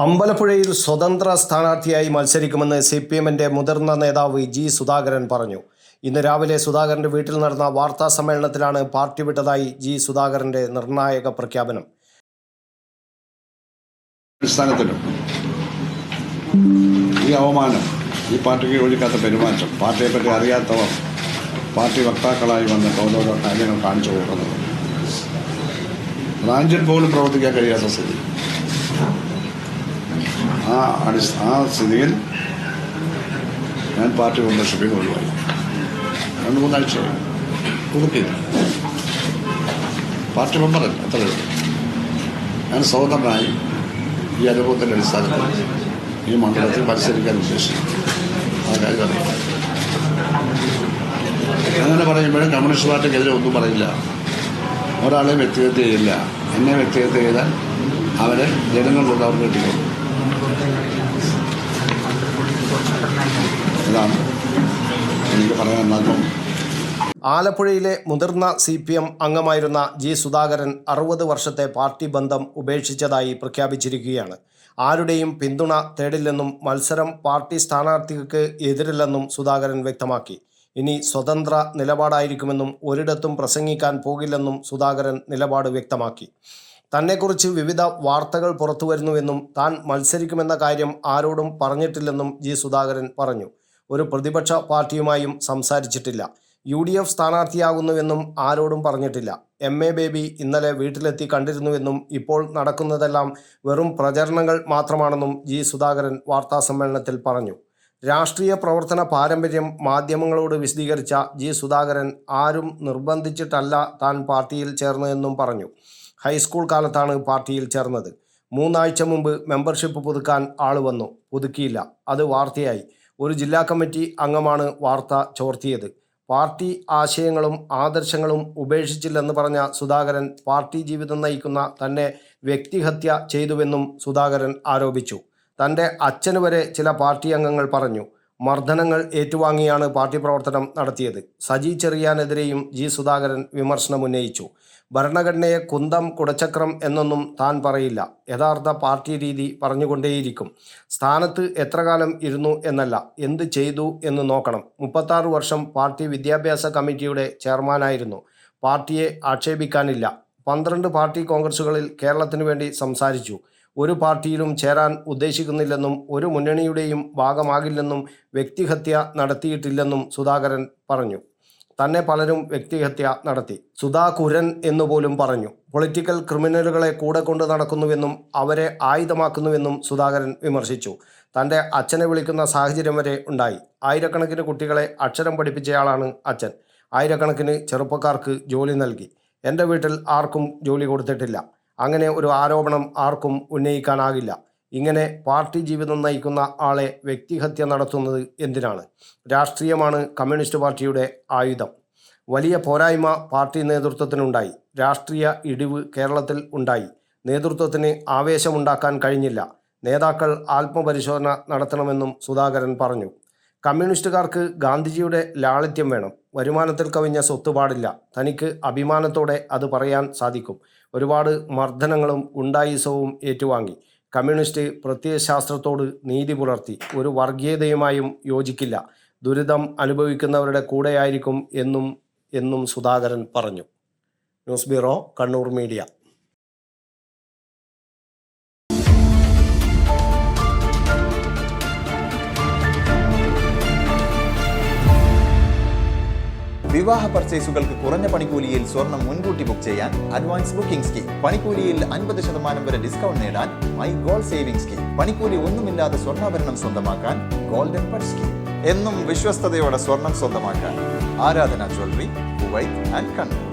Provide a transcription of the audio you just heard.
അമ്പലപ്പുഴയിൽ സ്വതന്ത്ര സ്ഥാനാർത്ഥിയായി മത്സരിക്കുമെന്ന് CPM-ന്റെ മുതിർന്ന നേതാവ് ജി സുധാകരൻ പറഞ്ഞു. ഇന്ന് രാവിലെ സുധാകരന്റെ വീട്ടിൽ നടന്ന വാർത്താ സമ്മേളനത്തിലാണ് പാർട്ടി വിട്ടതായി ജി സുധാകരന്റെ നിർണായക പ്രഖ്യാപനം. അടിസ്ഥാനത്തിലും ഈ അവമാനം, ഈ പാർട്ടിക്ക് യോജിക്കാത്ത പെരുമാറ്റം, പാർട്ടിയെപ്പറ്റി അറിയാത്തവർ പാർട്ടി വക്താക്കളായി വന്നിട്ട് ഓരോരോ കാര്യങ്ങൾ കാണിച്ചു കൊടുക്കുന്നത്, ബ്രാഞ്ചിൽ പോലും പ്രവർത്തിക്കാൻ കഴിയാത്ത സ്ഥിതി. ആ സ്ഥിതിയിൽ ഞാൻ പാർട്ടി മെമ്പർഷിപ്പിൽ ഒഴിവായി. 2-3 ആഴ്ചയായി പുതുക്കില്ല. പാർട്ടി മെമ്പറല്ല, അത്രയുള്ളൂ. ഞാൻ സ്വതന്ത്രനായി ഈ അനുഭവത്തിൻ്റെ അടിസ്ഥാനത്തിൽ ഈ മണ്ഡലത്തിൽ മത്സരിക്കാൻ ഉദ്ദേശിക്കുന്നു. ആ കാര്യം അറിയാം. അങ്ങനെ പറയുമ്പോഴും കമ്മ്യൂണിസ്റ്റ് പാർട്ടിക്കെതിരെ ഒന്നും പറയില്ല, ഒരാളെയും വ്യക്തിഗത ചെയ്യില്ല. എന്നെ വ്യക്തിഗത ചെയ്താൽ അവരെ ജനങ്ങളിലുള്ള അവർക്ക് കിട്ടിക്കൊള്ളു. ഇതാണ് എനിക്ക് പറയാൻ. ആലപ്പുഴയിലെ മുതിർന്ന CPM അംഗമായിരുന്ന ജി സുധാകരൻ 60 വർഷത്തെ പാർട്ടി ബന്ധം ഉപേക്ഷിച്ചതായി പ്രഖ്യാപിച്ചിരിക്കുകയാണ്. ആരുടെയും പിന്തുണ തേടില്ലെന്നും മത്സരം പാർട്ടി സ്ഥാനാർത്ഥികൾക്ക് എതിരില്ലെന്നും സുധാകരൻ വ്യക്തമാക്കി. ഇനി സ്വതന്ത്ര നിലപാടായിരിക്കുമെന്നും ഒരിടത്തും പ്രസംഗിക്കാൻ പോകില്ലെന്നും സുധാകരൻ നിലപാട് വ്യക്തമാക്കി. തന്നെക്കുറിച്ച് വിവിധ വാർത്തകൾ പുറത്തുവരുന്നുവെന്നും താൻ മത്സരിക്കുമെന്ന കാര്യം ആരോടും പറഞ്ഞിട്ടില്ലെന്നും ജി സുധാകരൻ പറഞ്ഞു. ഒരു പ്രതിപക്ഷ പാർട്ടിയുമായും സംസാരിച്ചിട്ടില്ല. UDF സ്ഥാനാർത്ഥിയാകുന്നുവെന്നും ആരോടും പറഞ്ഞിട്ടില്ല. MA ബേബി ഇന്നലെ വീട്ടിലെത്തി കണ്ടിരുന്നുവെന്നും ഇപ്പോൾ നടക്കുന്നതെല്ലാം വെറും പ്രചരണങ്ങൾ മാത്രമാണെന്നും ജി സുധാകരൻ വാർത്താസമ്മേളനത്തിൽ പറഞ്ഞു. രാഷ്ട്രീയ പ്രവർത്തന പാരമ്പര്യം മാധ്യമങ്ങളോട് വിശദീകരിച്ച ജി സുധാകരൻ ആരും നിർബന്ധിച്ചിട്ടല്ല താൻ പാർട്ടിയിൽ ചേർന്നതെന്നും പറഞ്ഞു. ഹൈസ്കൂൾ കാലത്താണ് പാർട്ടിയിൽ ചേർന്നത്. 3 ആഴ്ച മുമ്പ് മെമ്പർഷിപ്പ് പുതുക്കാൻ ആൾ വന്നു, പുതുക്കിയില്ല. അത് വാർത്തയായി. ഒരു ജില്ലാ കമ്മിറ്റി അംഗമാണ് വാർത്ത ചോർത്തിയത്. പാർട്ടി ആശയങ്ങളും ആദർശങ്ങളും ഉപേക്ഷിച്ചില്ലെന്ന് പറഞ്ഞ സുധാകരൻ പാർട്ടി ജീവിതം നയിക്കുന്ന തന്നെ വ്യക്തിഹത്യ ചെയ്തുവെന്നും സുധാകരൻ ആരോപിച്ചു. തൻ്റെ അച്ഛന് വരെ ചില പാർട്ടി അംഗങ്ങൾ പറഞ്ഞു. മർദ്ദനങ്ങൾ ഏറ്റുവാങ്ങിയാണ് പാർട്ടി പ്രവർത്തനം നടത്തിയത്. സജി ചെറിയാനെതിരെയും ജി സുധാകരൻ വിമർശനം ഉന്നയിച്ചു. ഭരണഘടനയെ കുന്തം കുടച്ചക്രം എന്നൊന്നും താൻ പറയില്ല. യഥാർത്ഥ പാർട്ടി രീതി പറഞ്ഞുകൊണ്ടേയിരിക്കും. സ്ഥാനത്ത് എത്ര കാലം ഇരുന്നു എന്നല്ല, എന്ത് ചെയ്തു എന്ന് നോക്കണം. 36 വർഷം പാർട്ടി വിദ്യാഭ്യാസ കമ്മിറ്റിയുടെ ചെയർമാനായിരുന്നു. പാർട്ടിയെ ആക്ഷേപിക്കാനില്ല. 12 പാർട്ടി കോൺഗ്രസുകളിൽ കേരളത്തിനു വേണ്ടി സംസാരിച്ചു. ഒരു പാർട്ടിയിലും ചേരാൻ ഉദ്ദേശിക്കുന്നില്ലെന്നും ഒരു മുന്നണിയുടെയും ഭാഗമാകില്ലെന്നും വ്യക്തിഹത്യ നടത്തിയിട്ടില്ലെന്നും സുധാകരൻ പറഞ്ഞു. തന്നെ പലരും വ്യക്തിഹത്യ നടത്തി, സുധാകുരൻ എന്നുപോലും പറഞ്ഞു. പൊളിറ്റിക്കൽ ക്രിമിനലുകളെ കൂടെ കൊണ്ട് നടക്കുന്നുവെന്നും അവരെ ആയുധമാക്കുന്നുവെന്നും സുധാകരൻ വിമർശിച്ചു. തൻ്റെ അച്ഛനെ വിളിക്കുന്ന സാഹചര്യം വരെ ഉണ്ടായി. ആയിരക്കണക്കിന് കുട്ടികളെ അക്ഷരം പഠിപ്പിച്ചയാളാണ് അച്ഛൻ. ആയിരക്കണക്കിന് ചെറുപ്പക്കാർക്ക് ജോലി നൽകി. എൻ്റെ വീട്ടിൽ ആർക്കും ജോലി കൊടുത്തിട്ടില്ല. അങ്ങനെ ഒരു ആരോപണം ആർക്കും ഉന്നയിക്കാനാകില്ല. ഇങ്ങനെ പാർട്ടി ജീവിതം നയിക്കുന്ന ആളെ വ്യക്തിഹത്യ നടത്തുന്നത് എന്തിനാണ്? രാഷ്ട്രീയമാണ് കമ്മ്യൂണിസ്റ്റ് പാർട്ടിയുടെ ആയുധം. വലിയ പോരായ്മ പാർട്ടി നേതൃത്വത്തിനുണ്ടായി. രാഷ്ട്രീയ ഇടിവ് കേരളത്തിൽ ഉണ്ടായി. നേതൃത്വത്തിന് ആവേശമുണ്ടാക്കാൻ കഴിഞ്ഞില്ല. നേതാക്കൾ ആത്മപരിശോധന നടത്തണമെന്നും സുധാകരൻ പറഞ്ഞു. കമ്മ്യൂണിസ്റ്റുകാർക്ക് ഗാന്ധിജിയുടെ ലാളിത്യം വേണം. വരുമാനത്തിൽ കവിഞ്ഞ സ്വത്ത് പാടില്ല. തനിക്ക് അഭിമാനത്തോടെ അത് പറയാൻ സാധിക്കും. ഒരുപാട് മർദ്ദനങ്ങളും ഗുണ്ടായിസവും ഏറ്റുവാങ്ങി. കമ്മ്യൂണിസ്റ്റ് പ്രത്യയശാസ്ത്രത്തോട് നീതി പുലർത്തി. ഒരു വർഗീയതയുമായും യോജിക്കില്ല. ദുരിതം അനുഭവിക്കുന്നവരുടെ കൂടെയായിരിക്കും എന്നും സുധാകരൻ പറഞ്ഞു. News bureau, Kannur media. വിവാഹ പർച്ചേസുകൾക്ക് കുറഞ്ഞ പണിക്കൂലിയിൽ സ്വർണം മുൻകൂട്ടി ബുക്ക് ചെയ്യാൻ അഡ്വാൻസ് ബുക്കിംഗ് സ്കീം. പണിക്കൂലിയിൽ 50% വരെ ഡിസ്കൗണ്ട് നേടാൻ മൈ ഗോൾഡ് സേവിംഗ് സ്കീം. പണിക്കൂലി ഒന്നുമില്ലാതെ സ്വർണ്ണാഭരണം സ്വന്തമാക്കാൻ ഗോൾഡൻ പർച്ച് സ്കീം. എന്നും വിശ്വസ്തയോടെ സ്വർണം സ്വന്തമാക്കാൻ ആരാധന ജ്വല്ലറി, കുവൈറ്റ് ആൻഡ് കണ്ണൂർ.